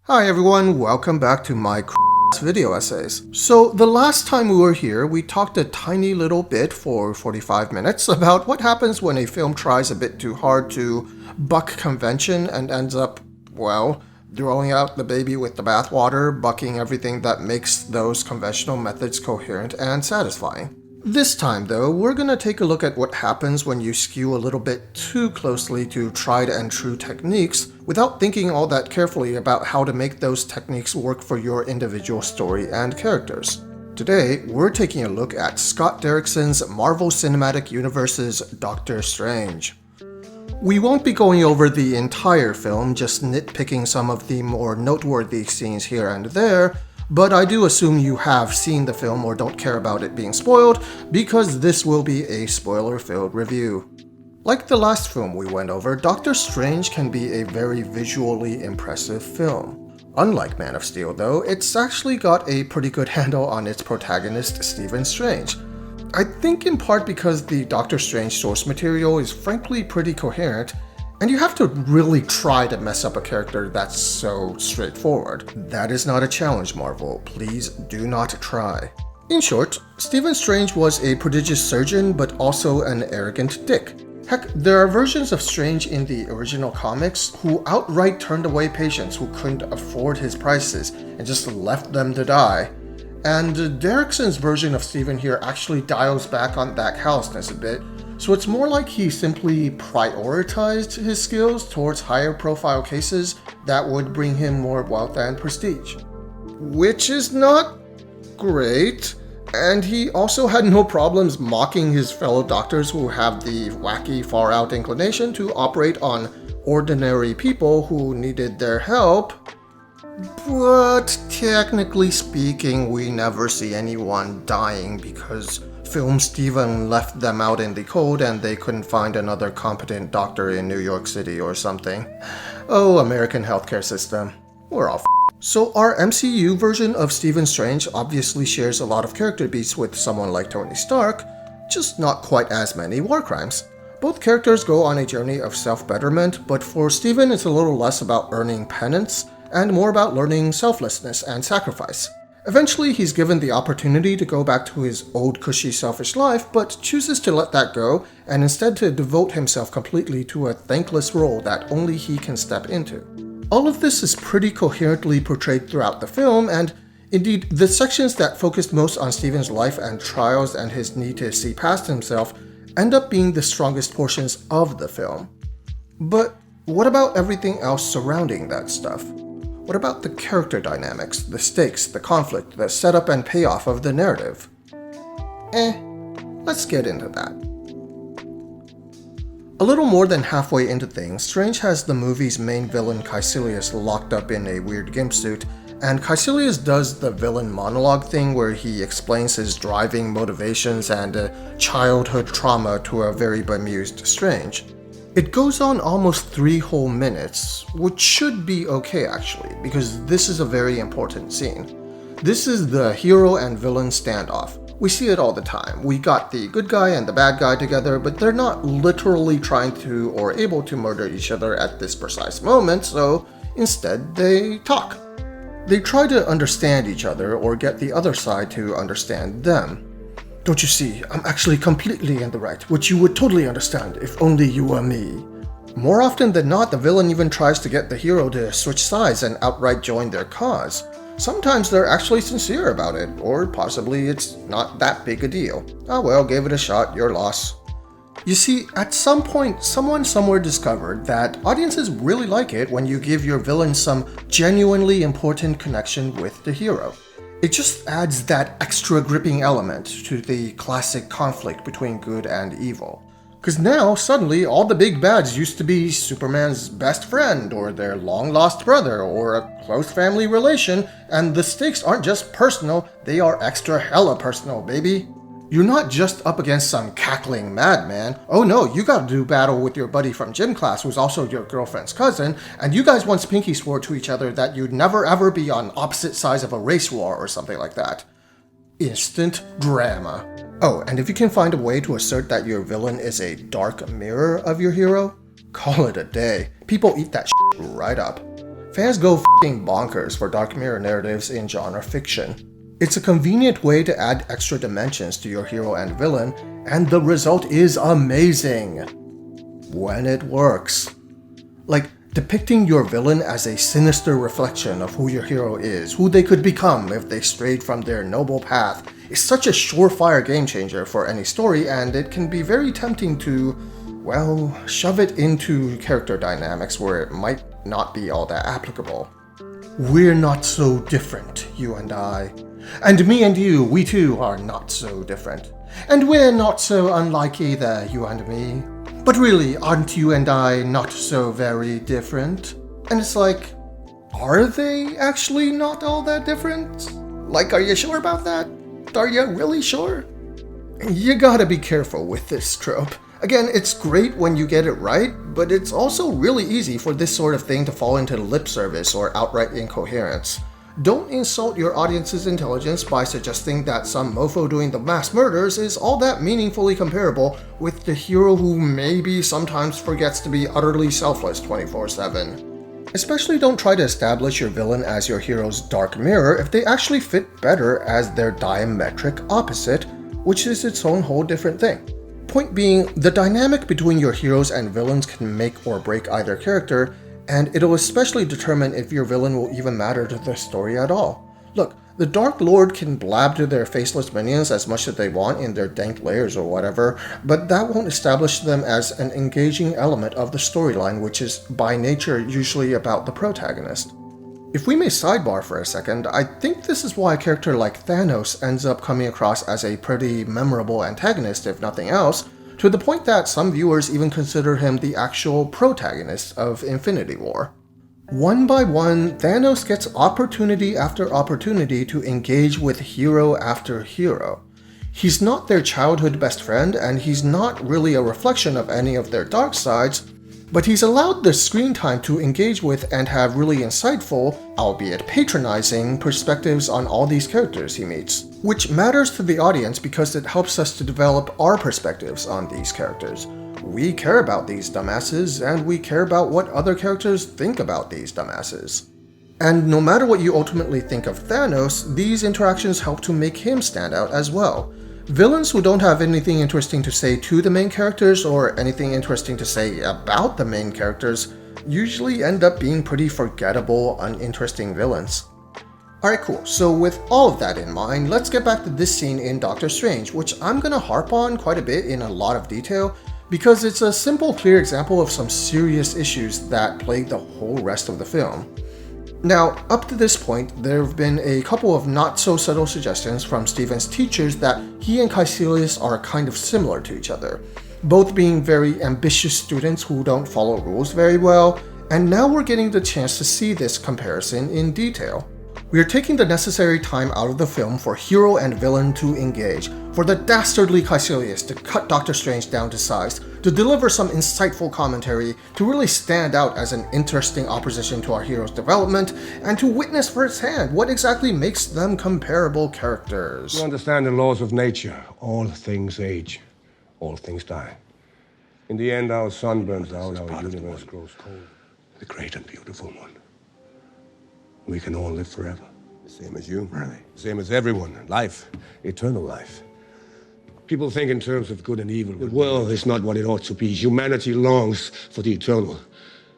Hi everyone, welcome back to my video essays. So the last time we were here, we talked a tiny little bit for 45 minutes about what happens when a film tries a bit too hard to buck convention and ends up, well, throwing out the baby with the bathwater, bucking everything that makes those conventional methods coherent and satisfying. This time though, we're gonna take a look at what happens when you skew a little bit too closely to tried and true techniques without thinking all that carefully about how to make those techniques work for your individual story and characters. Today, we're taking a look at Scott Derrickson's Marvel Cinematic Universe's Doctor Strange. We won't be going over the entire film, just nitpicking some of the more noteworthy scenes here and there, but I do assume you have seen the film or don't care about it being spoiled, because this will be a spoiler-filled review. Like the last film we went over, Doctor Strange can be a very visually impressive film. Unlike Man of Steel though, it's actually got a pretty good handle on its protagonist, Stephen Strange. I think in part because the Doctor Strange source material is frankly pretty coherent, and you have to really try to mess up a character that's so straightforward. That is not a challenge, Marvel. Please do not try. In short, Stephen Strange was a prodigious surgeon, but also an arrogant dick. Heck, there are versions of Strange in the original comics who outright turned away patients who couldn't afford his prices and just left them to die. And Derrickson's version of Stephen here actually dials back on that callousness a bit, so it's more like he simply prioritized his skills towards higher profile cases that would bring him more wealth and prestige. Which is not great, and he also had no problems mocking his fellow doctors who have the wacky far-out inclination to operate on ordinary people who needed their help. But technically speaking, we never see anyone dying because Film Steven left them out in the cold and they couldn't find another competent doctor in New York City or something. Oh, American healthcare system. We're all So our MCU version of Stephen Strange obviously shares a lot of character beats with someone like Tony Stark, just not quite as many war crimes. Both characters go on a journey of self-betterment, but for Stephen it's a little less about earning penance and more about learning selflessness and sacrifice. Eventually, he's given the opportunity to go back to his old cushy selfish life, but chooses to let that go and instead to devote himself completely to a thankless role that only he can step into. All of this is pretty coherently portrayed throughout the film, and indeed, the sections that focused most on Stephen's life and trials and his need to see past himself end up being the strongest portions of the film. But what about everything else surrounding that stuff? What about the character dynamics, the stakes, the conflict, the setup and payoff of the narrative? Let's get into that. A little more than halfway into things, Strange has the movie's main villain Caecilius locked up in a weird gimp suit, and Caecilius does the villain monologue thing where he explains his driving motivations and childhood trauma to a very bemused Strange. It goes on almost 3 whole minutes, which should be okay actually, because this is a very important scene. This is the hero and villain standoff. We see it all the time. We got the good guy and the bad guy together, but they're not literally trying to or able to murder each other at this precise moment, so instead they talk. They try to understand each other or get the other side to understand them. Don't you see, I'm actually completely in the right, which you would totally understand if only you were me. More often than not, the villain even tries to get the hero to switch sides and outright join their cause. Sometimes they're actually sincere about it, or possibly it's not that big a deal. Oh well, give it a shot, your loss. You see, at some point, someone somewhere discovered that audiences really like it when you give your villain some genuinely important connection with the hero. It just adds that extra gripping element to the classic conflict between good and evil. Cause now, suddenly, all the big bads used to be Superman's best friend, or their long-lost brother, or a close family relation, and the stakes aren't just personal, they are extra hella personal, baby. You're not just up against some cackling madman. Oh no, you gotta do battle with your buddy from gym class who's also your girlfriend's cousin, and you guys once pinky swore to each other that you'd never ever be on opposite sides of a race war or something like that. Instant drama. Oh, and if you can find a way to assert that your villain is a dark mirror of your hero, call it a day. People eat that shit right up. Fans go f***ing bonkers for dark mirror narratives in genre fiction. It's a convenient way to add extra dimensions to your hero and villain, and the result is amazing. When it works. Like, depicting your villain as a sinister reflection of who your hero is, who they could become if they strayed from their noble path, is such a surefire game changer for any story, and it can be very tempting to, well, shove it into character dynamics where it might not be all that applicable. We're not so different, you and I. And me and you, we too are not so different. And we're not so unlike either, you and me. But really, aren't you and I not so very different? And it's like, are they actually not all that different? Like, are you sure about that? Are you really sure? You gotta be careful with this trope. Again, it's great when you get it right, but it's also really easy for this sort of thing to fall into lip service or outright incoherence. Don't insult your audience's intelligence by suggesting that some mofo doing the mass murders is all that meaningfully comparable with the hero who maybe sometimes forgets to be utterly selfless 24/7. Especially don't try to establish your villain as your hero's dark mirror if they actually fit better as their diametric opposite, which is its own whole different thing. Point being, the dynamic between your heroes and villains can make or break either character, and it'll especially determine if your villain will even matter to the story at all. Look, the Dark Lord can blab to their faceless minions as much as they want in their dank layers or whatever, but that won't establish them as an engaging element of the storyline, which is by nature usually about the protagonist. If we may sidebar for a second, I think this is why a character like Thanos ends up coming across as a pretty memorable antagonist if nothing else, to the point that some viewers even consider him the actual protagonist of Infinity War. One by one, Thanos gets opportunity after opportunity to engage with hero after hero. He's not their childhood best friend, and he's not really a reflection of any of their dark sides, but he's allowed the screen time to engage with and have really insightful, albeit patronizing, perspectives on all these characters he meets, which matters to the audience because it helps us to develop our perspectives on these characters. We care about these dumbasses, and we care about what other characters think about these dumbasses. And no matter what you ultimately think of Thanos, these interactions help to make him stand out as well. Villains who don't have anything interesting to say to the main characters or anything interesting to say about the main characters usually end up being pretty forgettable, uninteresting villains. Alright, cool. So with all of that in mind, let's get back to this scene in Doctor Strange, which I'm gonna harp on quite a bit in a lot of detail because it's a simple, clear example of some serious issues that plague the whole rest of the film. Now, up to this point, there have been a couple of not-so-subtle suggestions from Stephen's teachers that he and Caecilius are kind of similar to each other, both being very ambitious students who don't follow rules very well, and now we're getting the chance to see this comparison in detail. We are taking the necessary time out of the film for hero and villain to engage, for the dastardly Caecilius to cut Doctor Strange down to size, to deliver some insightful commentary, to really stand out as an interesting opposition to our hero's development, and to witness firsthand what exactly makes them comparable characters. You understand the laws of nature. All things age, all things die. In the end, our sun burns out, our universe grows cold. The great and beautiful one. We can all live forever. The same as you. Really? Same as everyone. Life. Eternal life. People think in terms of good and evil. The world is not what it ought to be. Humanity longs for the eternal.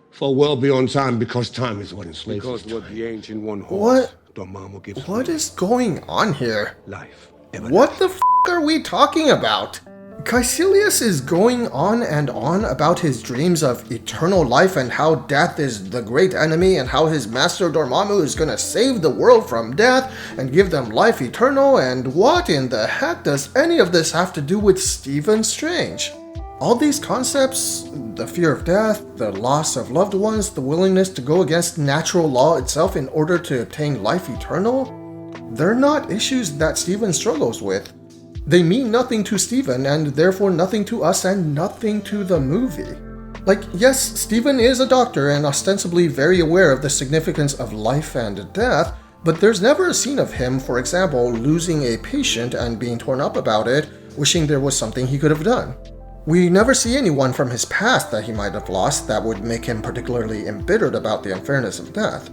For a world beyond time, because time is what enslaves us. Because what the ancient one holds, Dormammu gives. What is going on here? Life. What the f*** are we talking about? Caecilius is going on and on about his dreams of eternal life and how death is the great enemy and how his master Dormammu is gonna save the world from death and give them life eternal, and what in the heck does any of this have to do with Stephen Strange? All these concepts, the fear of death, the loss of loved ones, the willingness to go against natural law itself in order to obtain life eternal, they're not issues that Stephen struggles with. They mean nothing to Stephen, and therefore nothing to us and nothing to the movie. Like, yes, Stephen is a doctor and ostensibly very aware of the significance of life and death, but there's never a scene of him, for example, losing a patient and being torn up about it, wishing there was something he could have done. We never see anyone from his past that he might have lost that would make him particularly embittered about the unfairness of death.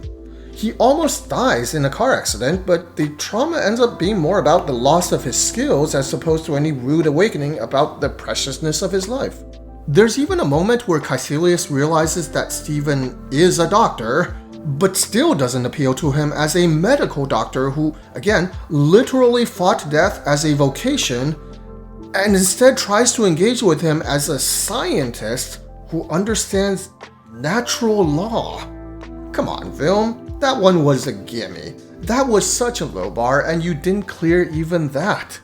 He almost dies in a car accident, but the trauma ends up being more about the loss of his skills as opposed to any rude awakening about the preciousness of his life. There's even a moment where Caecilius realizes that Stephen is a doctor, but still doesn't appeal to him as a medical doctor who, again, literally fought death as a vocation, and instead tries to engage with him as a scientist who understands natural law. Come on, film. That one was a gimme. That was such a low bar, and you didn't clear even that.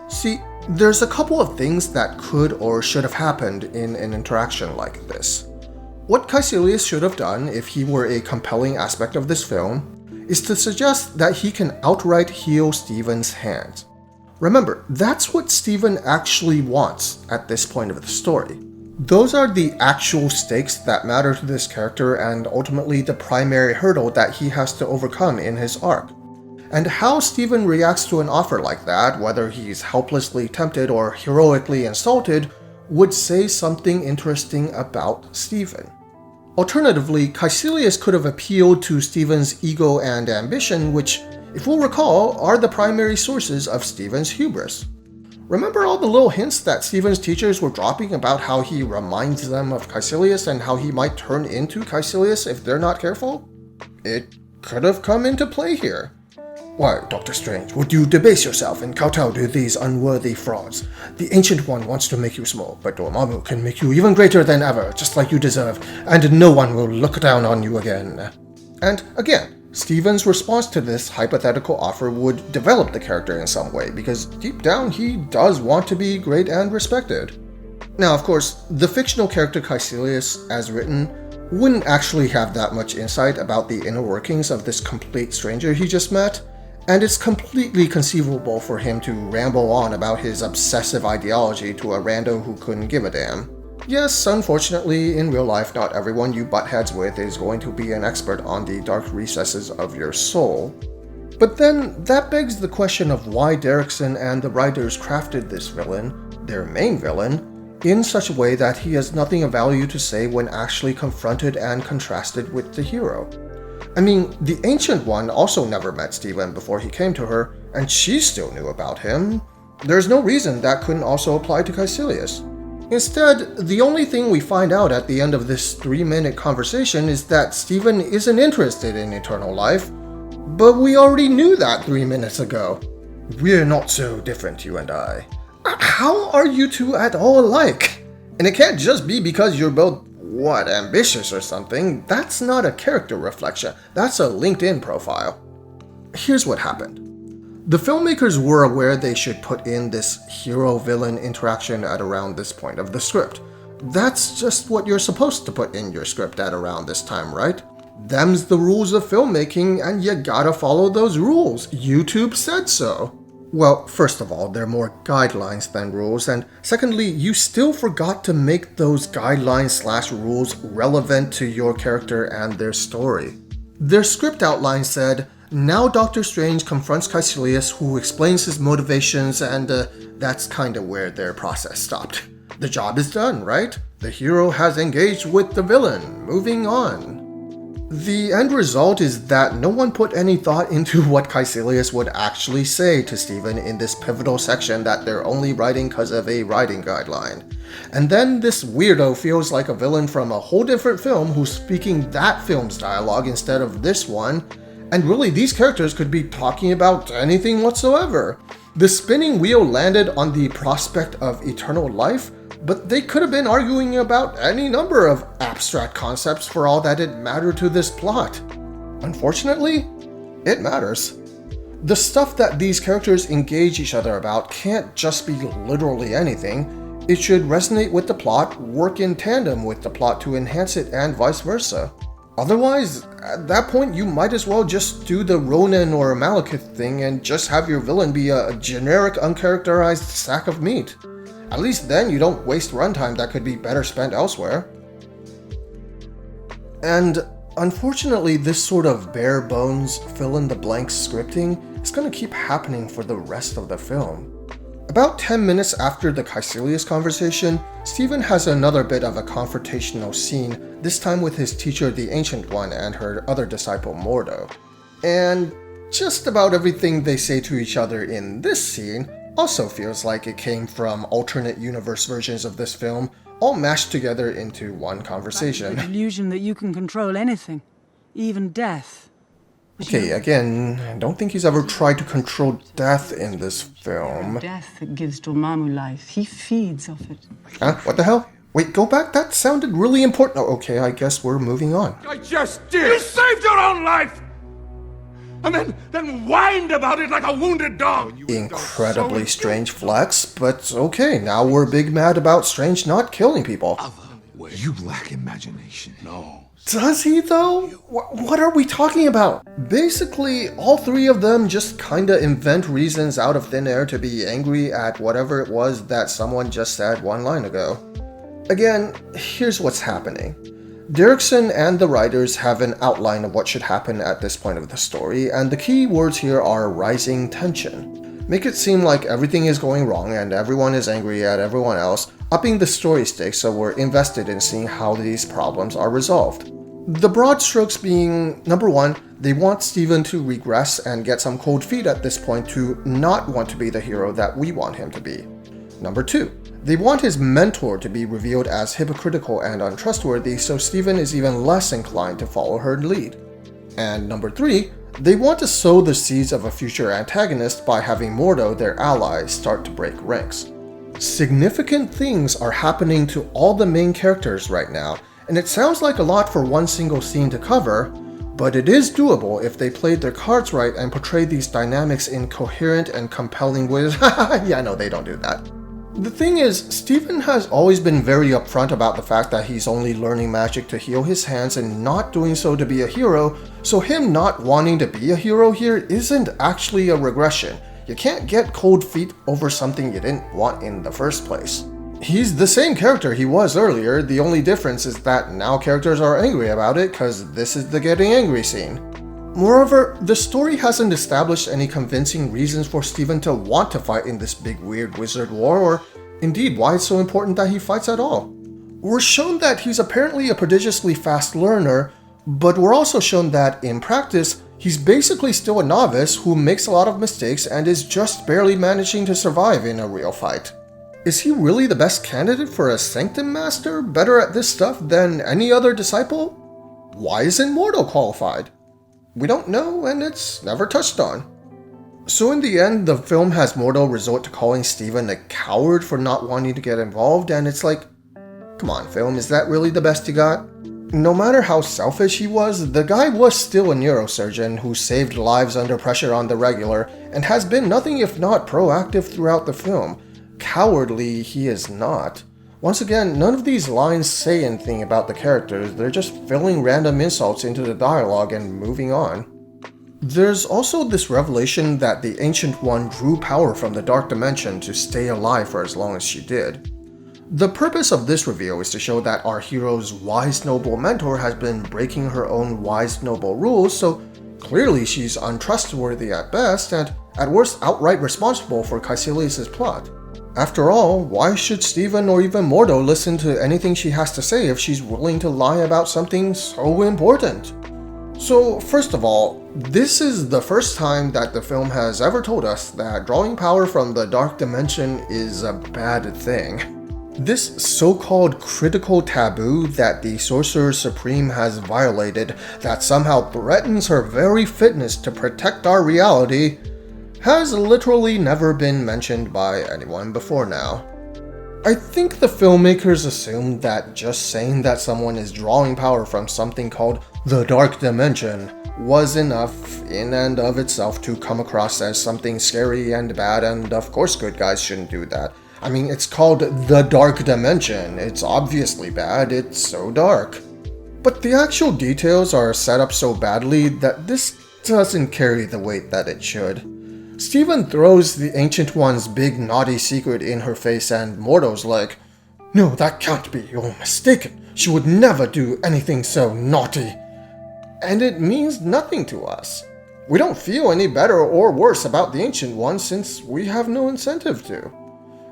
See, there's a couple of things that could or should have happened in an interaction like this. What Caecilius should have done, if he were a compelling aspect of this film, is to suggest that he can outright heal Stephen's hands. Remember, that's what Stephen actually wants at this point of the story. Those are the actual stakes that matter to this character and ultimately the primary hurdle that he has to overcome in his arc. And how Stephen reacts to an offer like that, whether he's helplessly tempted or heroically insulted, would say something interesting about Stephen. Alternatively, Caecilius could have appealed to Stephen's ego and ambition, which, if we'll recall, are the primary sources of Stephen's hubris. Remember all the little hints that Stephen's teachers were dropping about how he reminds them of Caecilius and how he might turn into Caecilius if they're not careful? It could have come into play here. Why, Dr. Strange, would you debase yourself and kowtow to these unworthy frauds? The Ancient One wants to make you small, but Dormammu can make you even greater than ever, just like you deserve, and no one will look down on you again. And again, Stephen's response to this hypothetical offer would develop the character in some way, because deep down he does want to be great and respected. Now, of course, the fictional character Caecilius, as written, wouldn't actually have that much insight about the inner workings of this complete stranger he just met, and it's completely conceivable for him to ramble on about his obsessive ideology to a rando who couldn't give a damn. Yes, unfortunately, in real life, not everyone you butt heads with is going to be an expert on the dark recesses of your soul. But then, that begs the question of why Derrickson and the writers crafted this villain, their main villain, in such a way that he has nothing of value to say when actually confronted and contrasted with the hero. I mean, the Ancient One also never met Stephen before he came to her, and she still knew about him. There's no reason that couldn't also apply to Caecilius. Instead, the only thing we find out at the end of this 3-minute conversation is that Stephen isn't interested in eternal life, but we already knew that 3 minutes ago. We're not so different, you and I. How are you two at all alike? And it can't just be because you're both, ambitious or something. That's not a character reflection, that's a LinkedIn profile. Here's what happened. The filmmakers were aware they should put in this hero-villain interaction at around this point of the script. That's just what you're supposed to put in your script at around this time, right? Them's the rules of filmmaking, and you gotta follow those rules. YouTube said so. Well, first of all, they're more guidelines than rules, and secondly, you still forgot to make those guidelines/rules relevant to your character and their story. Their script outline said, now Dr. Strange confronts Caecilius, who explains his motivations, and that's kinda where their process stopped. The job is done, right? The hero has engaged with the villain. Moving on. The end result is that no one put any thought into what Caecilius would actually say to Stephen in this pivotal section that they're only writing because of a writing guideline. And then this weirdo feels like a villain from a whole different film who's speaking that film's dialogue instead of this one. And really, these characters could be talking about anything whatsoever. The spinning wheel landed on the prospect of eternal life, but they could have been arguing about any number of abstract concepts for all that it mattered to this plot. Unfortunately, it matters. The stuff that these characters engage each other about can't just be literally anything. It should resonate with the plot, work in tandem with the plot to enhance it, and vice versa. Otherwise, at that point, you might as well just do the Ronin or Malekith thing and just have your villain be a generic, uncharacterized sack of meat. At least then you don't waste runtime that could be better spent elsewhere. And unfortunately, this sort of bare bones, fill-in-the-blanks scripting is going to keep happening for the rest of the film. About 10 minutes after the Caecilius conversation, Stephen has another bit of a confrontational scene, this time with his teacher the Ancient One and her other disciple Mordo. And just about everything they say to each other in this scene also feels like it came from alternate universe versions of this film, all mashed together into one conversation. The illusion that you can control anything, even death. Okay, again, I don't think he's ever tried to control death in this film. Death that gives Dormammu life. He feeds off it. Huh? What the hell? Wait, go back? That sounded really important. Oh, okay, I guess we're moving on. I just did! You saved your own life! And then whined about it like a wounded dog! Incredibly strange flex, but okay, now we're big mad about Strange not killing people. You lack imagination. No. Does he, though? What are we talking about? Basically, all three of them just kinda invent reasons out of thin air to be angry at whatever it was that someone just said one line ago. Again, here's what's happening. Derrickson and the writers have an outline of what should happen at this point of the story, and the key words here are rising tension. Make it seem like everything is going wrong and everyone is angry at everyone else, upping the story stakes so we're invested in seeing how these problems are resolved. The broad strokes being, number one, they want Stephen to regress and get some cold feet at this point to not want to be the hero that we want him to be. Number two, they want his mentor to be revealed as hypocritical and untrustworthy so Stephen is even less inclined to follow her lead. And number three, they want to sow the seeds of a future antagonist by having Mordo, their ally, start to break ranks. Significant things are happening to all the main characters right now, and it sounds like a lot for one single scene to cover, but it is doable if they played their cards right and portrayed these dynamics in coherent and compelling ways. Yeah, no, they don't do that. The thing is, Stephen has always been very upfront about the fact that he's only learning magic to heal his hands and not doing so to be a hero, so him not wanting to be a hero here isn't actually a regression. You can't get cold feet over something you didn't want in the first place. He's the same character he was earlier, the only difference is that now characters are angry about it because this is the getting angry scene. Moreover, the story hasn't established any convincing reasons for Stephen to want to fight in this big weird wizard war, or indeed why it's so important that he fights at all. We're shown that he's apparently a prodigiously fast learner, but we're also shown that, in practice, he's basically still a novice who makes a lot of mistakes and is just barely managing to survive in a real fight. Is he really the best candidate for a Sanctum Master, better at this stuff than any other disciple? Why isn't Mordo qualified? We don't know, and it's never touched on. So in the end, the film has Mordo resort to calling Stephen a coward for not wanting to get involved, and it's like, come on film, is that really the best you got? No matter how selfish he was, the guy was still a neurosurgeon who saved lives under pressure on the regular, and has been nothing if not proactive throughout the film. Cowardly he is not. Once again, none of these lines say anything about the characters, they're just filling random insults into the dialogue and moving on. There's also this revelation that the Ancient One drew power from the Dark Dimension to stay alive for as long as she did. The purpose of this reveal is to show that our hero's wise noble mentor has been breaking her own wise noble rules, so clearly she's untrustworthy at best and at worst outright responsible for Caecilius' plot. After all, why should Stephen or even Mordo listen to anything she has to say if she's willing to lie about something so important? So, first of all, this is the first time that the film has ever told us that drawing power from the Dark Dimension is a bad thing. This so-called critical taboo that the Sorcerer Supreme has violated that somehow threatens her very fitness to protect our reality has literally never been mentioned by anyone before now. I think the filmmakers assumed that just saying that someone is drawing power from something called the Dark Dimension was enough in and of itself to come across as something scary and bad, and of course good guys shouldn't do that. I mean, it's called the Dark Dimension, it's obviously bad, it's so dark. But the actual details are set up so badly that this doesn't carry the weight that it should. Stephen throws the Ancient One's big naughty secret in her face and Mordo's like, "No, that can't be, you're mistaken. She would never do anything so naughty." And it means nothing to us. We don't feel any better or worse about the Ancient One since we have no incentive to.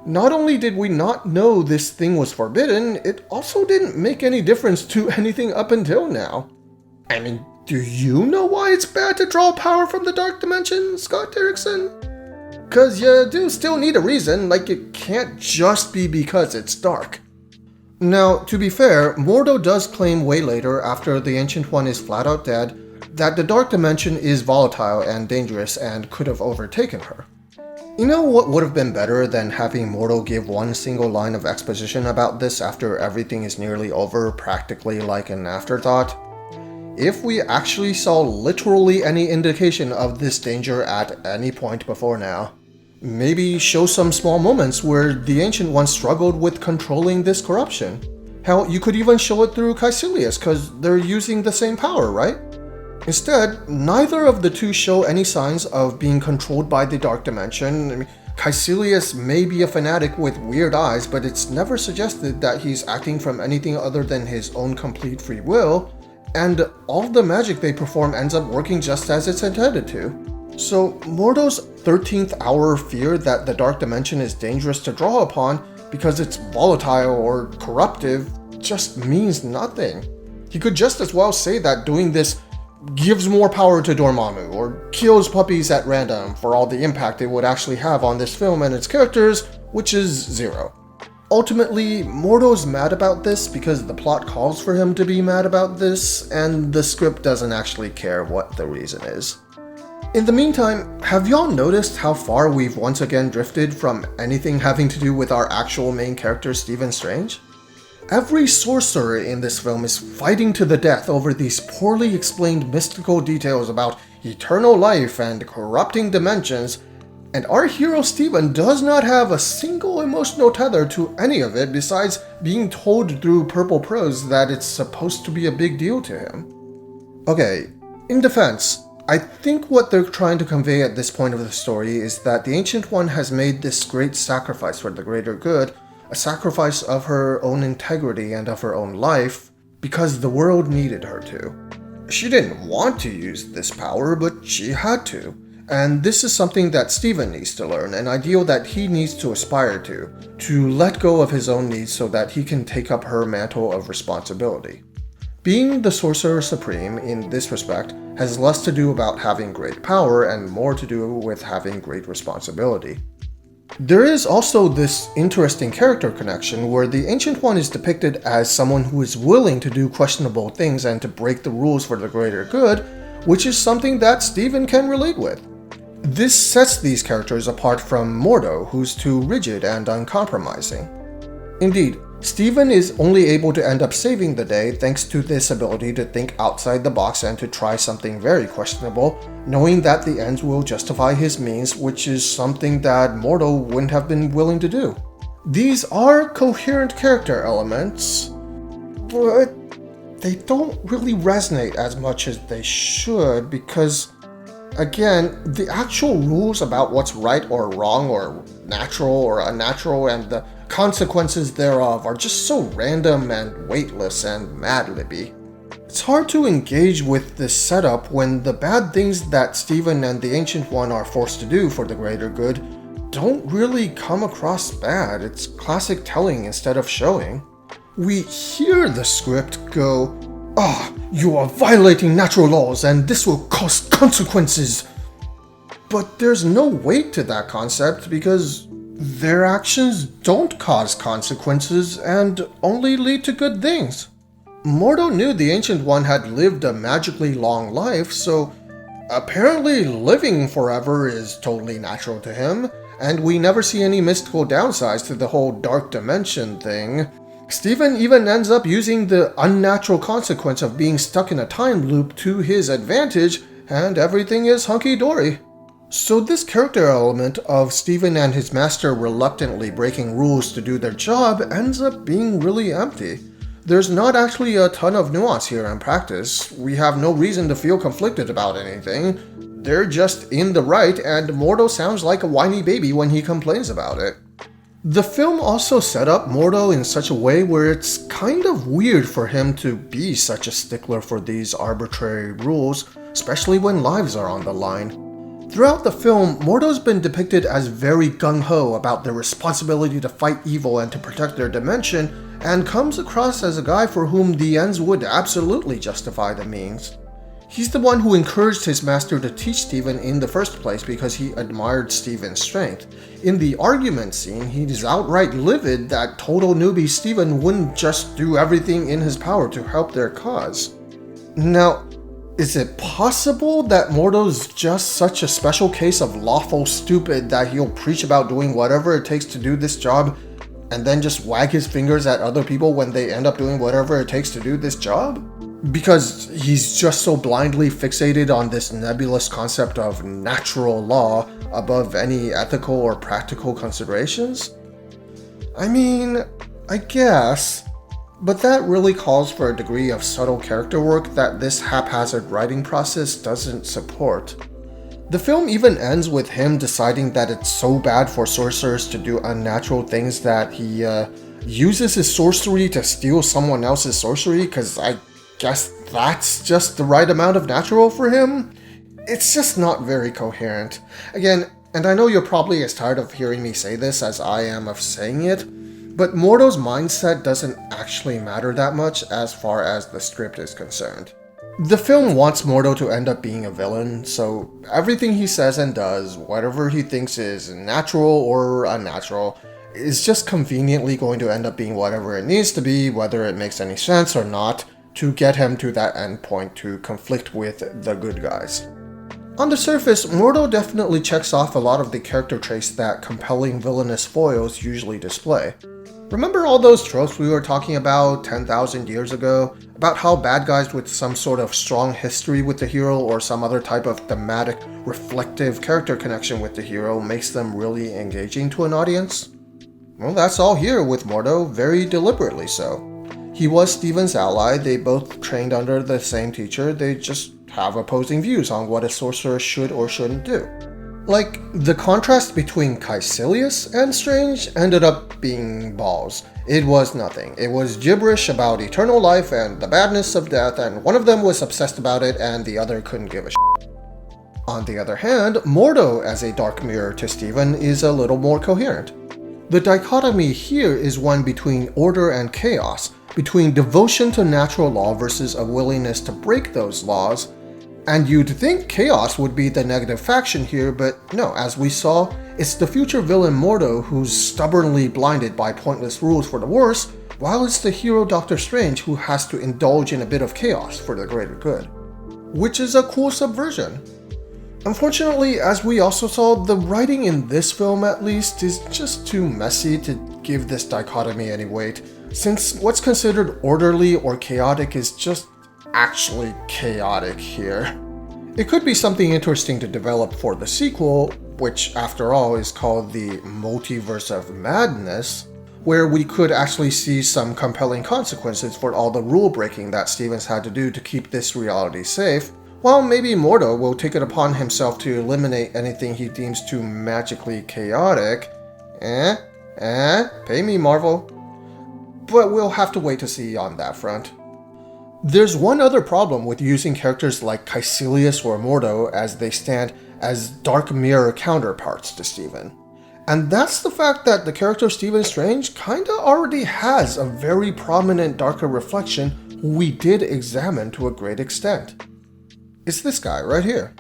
Not only did we not know this thing was forbidden, it also didn't make any difference to anything up until now. I mean, do you know why it's bad to draw power from the Dark Dimension, Scott Derrickson? Cause you do still need a reason, like it can't just be because it's dark. Now, to be fair, Mordo does claim way later, after the Ancient One is flat out dead, that the Dark Dimension is volatile and dangerous and could have overtaken her. You know what would have been better than having Mordo give one single line of exposition about this after everything is nearly over, practically like an afterthought? If we actually saw literally any indication of this danger at any point before now. Maybe show some small moments where the Ancient One struggled with controlling this corruption. Hell, you could even show it through Caecilius, cause they're using the same power, right? Instead, neither of the two show any signs of being controlled by the Dark Dimension. I mean, Caecilius may be a fanatic with weird eyes, but it's never suggested that he's acting from anything other than his own complete free will, and all the magic they perform ends up working just as it's intended to. So, Mordo's 13th hour fear that the Dark Dimension is dangerous to draw upon because it's volatile or corruptive just means nothing. He could just as well say that doing this gives more power to Dormammu, or kills puppies at random for all the impact it would actually have on this film and its characters, which is zero. Ultimately, Mordo's mad about this because the plot calls for him to be mad about this, and the script doesn't actually care what the reason is. In the meantime, have y'all noticed how far we've once again drifted from anything having to do with our actual main character, Stephen Strange? Every sorcerer in this film is fighting to the death over these poorly explained mystical details about eternal life and corrupting dimensions, and our hero Stephen does not have a single emotional tether to any of it besides being told through purple prose that it's supposed to be a big deal to him. Okay, in defense, I think what they're trying to convey at this point of the story is that the Ancient One has made this great sacrifice for the greater good, a sacrifice of her own integrity and of her own life, because the world needed her to. She didn't want to use this power, but she had to. And this is something that Stephen needs to learn, an ideal that he needs to aspire to let go of his own needs so that he can take up her mantle of responsibility. Being the Sorcerer Supreme, in this respect, has less to do about having great power and more to do with having great responsibility. There is also this interesting character connection where the Ancient One is depicted as someone who is willing to do questionable things and to break the rules for the greater good, which is something that Stephen can relate with. This sets these characters apart from Mordo, who's too rigid and uncompromising. Indeed, Stephen is only able to end up saving the day thanks to this ability to think outside the box and to try something very questionable, knowing that the ends will justify his means, which is something that Mordo wouldn't have been willing to do. These are coherent character elements, but they don't really resonate as much as they should because, again, the actual rules about what's right or wrong or natural or unnatural and the consequences thereof are just so random and weightless and mad-libby. It's hard to engage with this setup when the bad things that Stephen and the Ancient One are forced to do for the greater good don't really come across bad. It's classic telling instead of showing. We hear the script go, you are violating natural laws and this will cause consequences. But there's no weight to that concept because their actions don't cause consequences and only lead to good things. Mordo knew the Ancient One had lived a magically long life, so apparently living forever is totally natural to him, and we never see any mystical downsides to the whole Dark Dimension thing. Stephen even ends up using the unnatural consequence of being stuck in a time loop to his advantage, and everything is hunky-dory. So this character element of Stephen and his master reluctantly breaking rules to do their job ends up being really empty. There's not actually a ton of nuance here in practice. We have no reason to feel conflicted about anything. They're just in the right, and Mordo sounds like a whiny baby when he complains about it. The film also set up Mordo in such a way where it's kind of weird for him to be such a stickler for these arbitrary rules, especially when lives are on the line. Throughout the film, Mordo's been depicted as very gung-ho about their responsibility to fight evil and to protect their dimension, and comes across as a guy for whom the ends would absolutely justify the means. He's the one who encouraged his master to teach Steven in the first place because he admired Steven's strength. In the argument scene, he's outright livid that total newbie Steven wouldn't just do everything in his power to help their cause. Now, is it possible that Mordo's just such a special case of lawful stupid that he'll preach about doing whatever it takes to do this job and then just wag his fingers at other people when they end up doing whatever it takes to do this job? Because he's just so blindly fixated on this nebulous concept of natural law above any ethical or practical considerations? I mean, I guess, but that really calls for a degree of subtle character work that this haphazard writing process doesn't support. The film even ends with him deciding that it's so bad for sorcerers to do unnatural things that he uses his sorcery to steal someone else's sorcery, because I guess that's just the right amount of natural for him? It's just not very coherent. Again, and I know you're probably as tired of hearing me say this as I am of saying it, but Mordo's mindset doesn't actually matter that much as far as the script is concerned. The film wants Mordo to end up being a villain, so everything he says and does, whatever he thinks is natural or unnatural, is just conveniently going to end up being whatever it needs to be, whether it makes any sense or not, to get him to that endpoint to conflict with the good guys. On the surface, Mordo definitely checks off a lot of the character traits that compelling villainous foils usually display. Remember all those tropes we were talking about 10,000 years ago? About how bad guys with some sort of strong history with the hero or some other type of thematic, reflective character connection with the hero makes them really engaging to an audience? Well, that's all here with Mordo, very deliberately so. He was Steven's ally, they both trained under the same teacher, they just have opposing views on what a sorcerer should or shouldn't do. Like, the contrast between Caecilius and Strange ended up being balls. It was nothing. It was gibberish about eternal life and the badness of death, and one of them was obsessed about it and the other couldn't give a shit. On the other hand, Mordo as a dark mirror to Steven is a little more coherent. The dichotomy here is one between order and chaos, between devotion to natural law versus a willingness to break those laws. And you'd think chaos would be the negative faction here, but no, as we saw, it's the future villain Mordo who's stubbornly blinded by pointless rules for the worse, while it's the hero Doctor Strange who has to indulge in a bit of chaos for the greater good. Which is a cool subversion. Unfortunately, as we also saw, the writing in this film at least is just too messy to give this dichotomy any weight, since what's considered orderly or chaotic is just actually chaotic here. It could be something interesting to develop for the sequel, which after all is called the Multiverse of Madness, where we could actually see some compelling consequences for all the rule breaking that Stevens had to do to keep this reality safe, while maybe Mordo will take it upon himself to eliminate anything he deems too magically chaotic. Pay me, Marvel. But we'll have to wait to see on that front. There's one other problem with using characters like Caecilius or Mordo as they stand as dark mirror counterparts to Steven. And that's the fact that the character Stephen Strange kinda already has a very prominent darker reflection who we did examine to a great extent. It's this guy right here.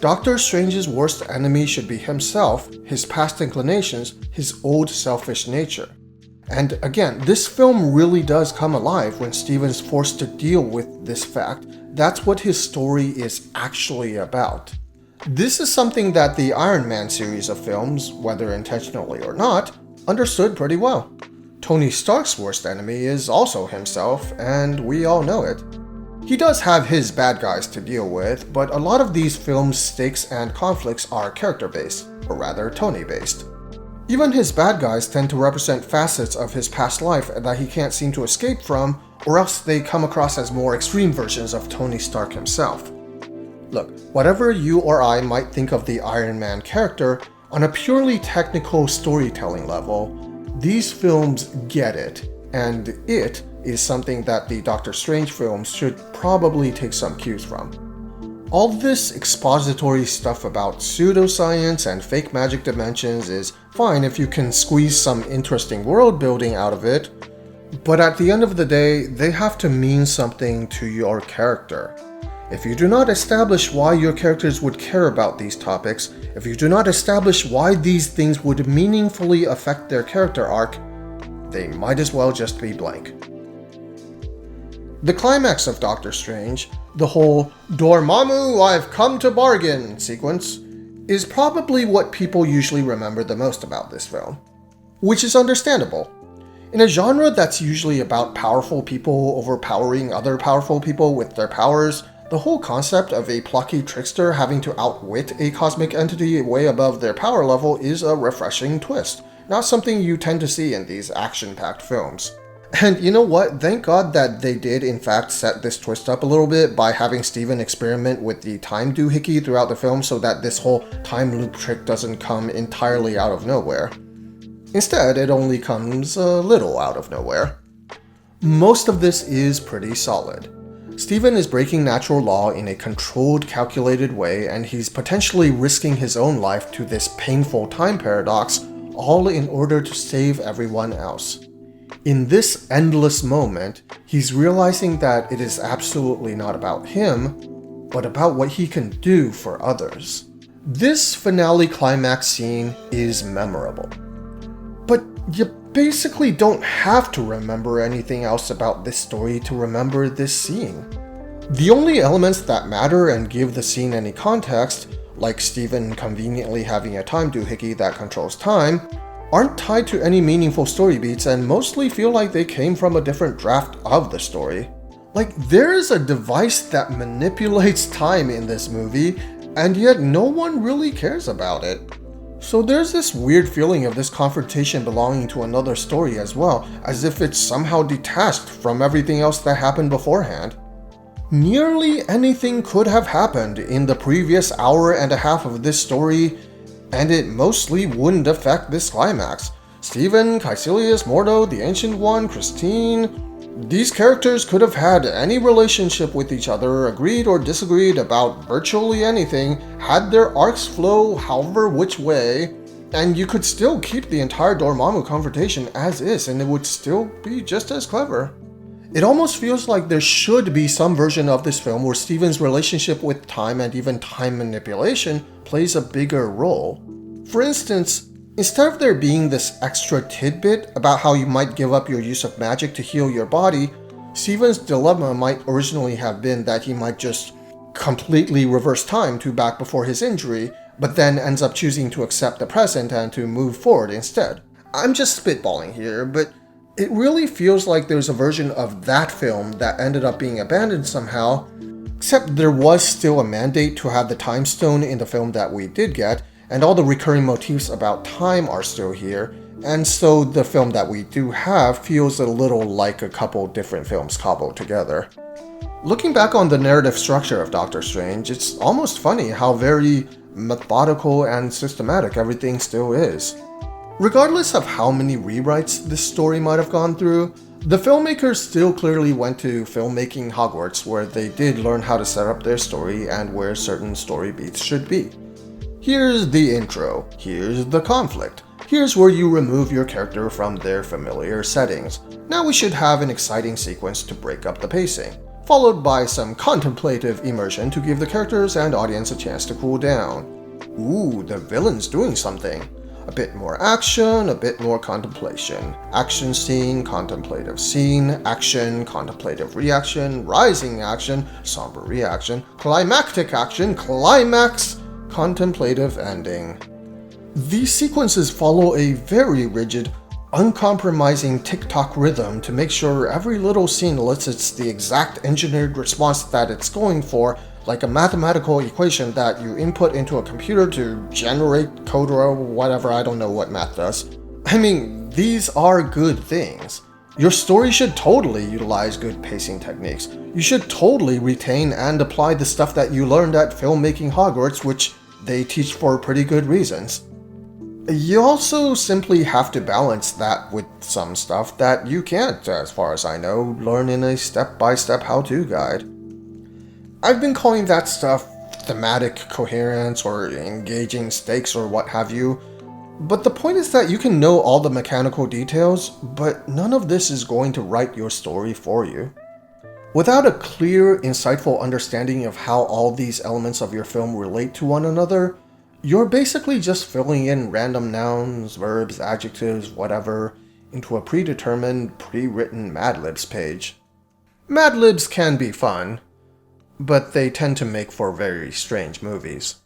Doctor Strange's worst enemy should be himself, his past inclinations, his old selfish nature. And again, this film really does come alive when Steven's forced to deal with this fact. That's what his story is actually about. This is something that the Iron Man series of films, whether intentionally or not, understood pretty well. Tony Stark's worst enemy is also himself, and we all know it. He does have his bad guys to deal with, but a lot of these films' stakes and conflicts are character-based, or rather Tony-based. Even his bad guys tend to represent facets of his past life that he can't seem to escape from, or else they come across as more extreme versions of Tony Stark himself. Look, whatever you or I might think of the Iron Man character, on a purely technical storytelling level, these films get it, and it is something that the Doctor Strange films should probably take some cues from. All this expository stuff about pseudoscience and fake magic dimensions is fine if you can squeeze some interesting world building out of it, but at the end of the day, they have to mean something to your character. If you do not establish why your characters would care about these topics, if you do not establish why these things would meaningfully affect their character arc, they might as well just be blank. The climax of Doctor Strange, the whole "Dormammu, I've come to bargain" sequence, is probably what people usually remember the most about this film, which is understandable. In a genre that's usually about powerful people overpowering other powerful people with their powers, the whole concept of a plucky trickster having to outwit a cosmic entity way above their power level is a refreshing twist, not something you tend to see in these action-packed films. And you know what? Thank God that they did in fact set this twist up a little bit by having Steven experiment with the time doohickey throughout the film so that this whole time loop trick doesn't come entirely out of nowhere. Instead, it only comes a little out of nowhere. Most of this is pretty solid. Steven is breaking natural law in a controlled, calculated way, and he's potentially risking his own life to this painful time paradox, all in order to save everyone else. In this endless moment, he's realizing that it is absolutely not about him, but about what he can do for others. This finale climax scene is memorable. But you basically don't have to remember anything else about this story to remember this scene. The only elements that matter and give the scene any context, like Steven conveniently having a time doohickey that controls time, aren't tied to any meaningful story beats and mostly feel like they came from a different draft of the story. Like, there is a device that manipulates time in this movie, and yet no one really cares about it. So there's this weird feeling of this confrontation belonging to another story as well, as if it's somehow detached from everything else that happened beforehand. Nearly anything could have happened in the previous hour and a half of this story, and it mostly wouldn't affect this climax. Steven, Caecilius, Mordo, the Ancient One, Christine, these characters could have had any relationship with each other, agreed or disagreed about virtually anything, had their arcs flow however which way, and you could still keep the entire Dormammu confrontation as is and it would still be just as clever. It almost feels like there should be some version of this film where Steven's relationship with time and even time manipulation plays a bigger role. For instance, instead of there being this extra tidbit about how you might give up your use of magic to heal your body, Steven's dilemma might originally have been that he might just completely reverse time to back before his injury, but then ends up choosing to accept the present and to move forward instead. I'm just spitballing here, but it really feels like there's a version of that film that ended up being abandoned somehow, except there was still a mandate to have the time stone in the film that we did get, and all the recurring motifs about time are still here, and so the film that we do have feels a little like a couple different films cobbled together. Looking back on the narrative structure of Doctor Strange, it's almost funny how very methodical and systematic everything still is. Regardless of how many rewrites this story might have gone through, the filmmakers still clearly went to filmmaking Hogwarts where they did learn how to set up their story and where certain story beats should be. Here's the intro, here's the conflict, here's where you remove your character from their familiar settings. Now we should have an exciting sequence to break up the pacing, followed by some contemplative immersion to give the characters and audience a chance to cool down. Ooh, the villain's doing something. A bit more action, a bit more contemplation. Action scene, contemplative scene, action, contemplative reaction, rising action, somber reaction, climactic action, climax, contemplative ending. These sequences follow a very rigid, uncompromising tick-tock rhythm to make sure every little scene elicits the exact engineered response that it's going for, like a mathematical equation that you input into a computer to generate code or whatever, I don't know what math does. I mean, these are good things. Your story should totally utilize good pacing techniques. You should totally retain and apply the stuff that you learned at Filmmaking Hogwarts, which they teach for pretty good reasons. You also simply have to balance that with some stuff that you can't, as far as I know, learn in a step-by-step how-to guide. I've been calling that stuff thematic coherence or engaging stakes or what have you. But the point is that you can know all the mechanical details, but none of this is going to write your story for you. Without a clear, insightful understanding of how all these elements of your film relate to one another, you're basically just filling in random nouns, verbs, adjectives, whatever, into a predetermined, pre-written Mad Libs page. Mad Libs can be fun, but they tend to make for very strange movies.